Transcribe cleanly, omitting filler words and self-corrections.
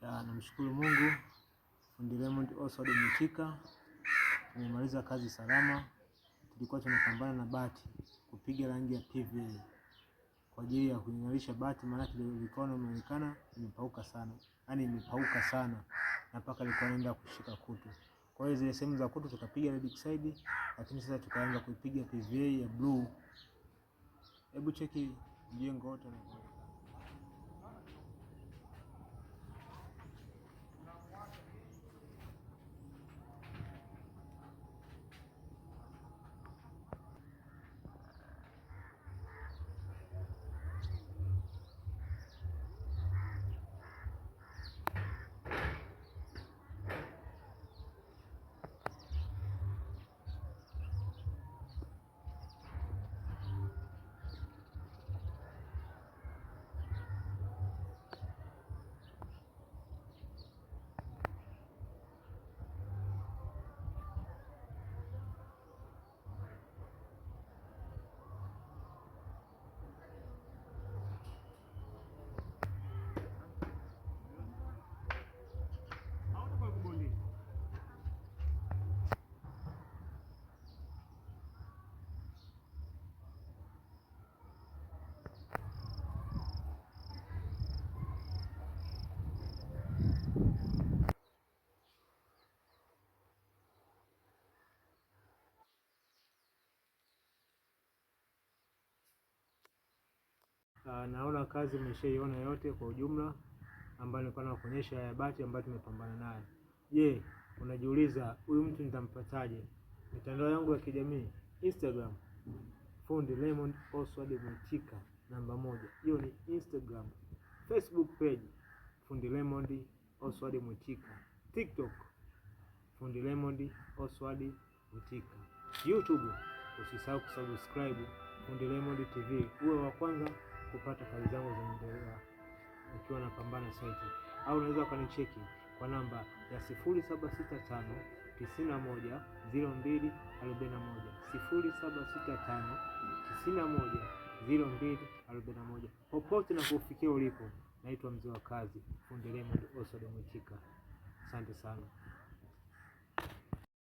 Namshukuru Mungu, fundi Raymond Oswald Mwitika tumemaliza kazi salama. Tulikuwa tunapambana na bati kupiga rangi ya PVA kwa ajili ya kuing'arisha bati, maana lilikuwa linaonekana limepauka sana, yani imepauka sana na mpaka lilikuwa linaenda kushika kutu. Kwa hiyo zile sehemu za kutu tukapiga red oxide, lakini sasa tukaanza kuipiga PVA ya blue. Hebu cheki jengo lote na naona kazi mmeshaiona yote kwa ujumla, ambayo nilikuwa nakuonyesha ya bati ambayo tumepambana nayo. Je, unajiuliza huyu mtu nitampataje? Mitandao yangu ya kijamii, Instagram fundi Raymond Oswald Mwitika namba 1. Hiyo ni Instagram. Facebook page fundi Raymond Oswald Mwitika. TikTok fundi Raymond Oswald Mwitika. YouTube usisahau kusubscribe fundi Raymond TV, uwe wa kwanza kupata kazi zangu zinaendelea nikiwa napambana site. Au unaweza kanicheki kwa namba ya 0765 91 0241, 0765 91 0241. Popote na kufikia ulipo, naitwa mzee wa kazi fundi Raymond Oswald Mwitika. Asante sana.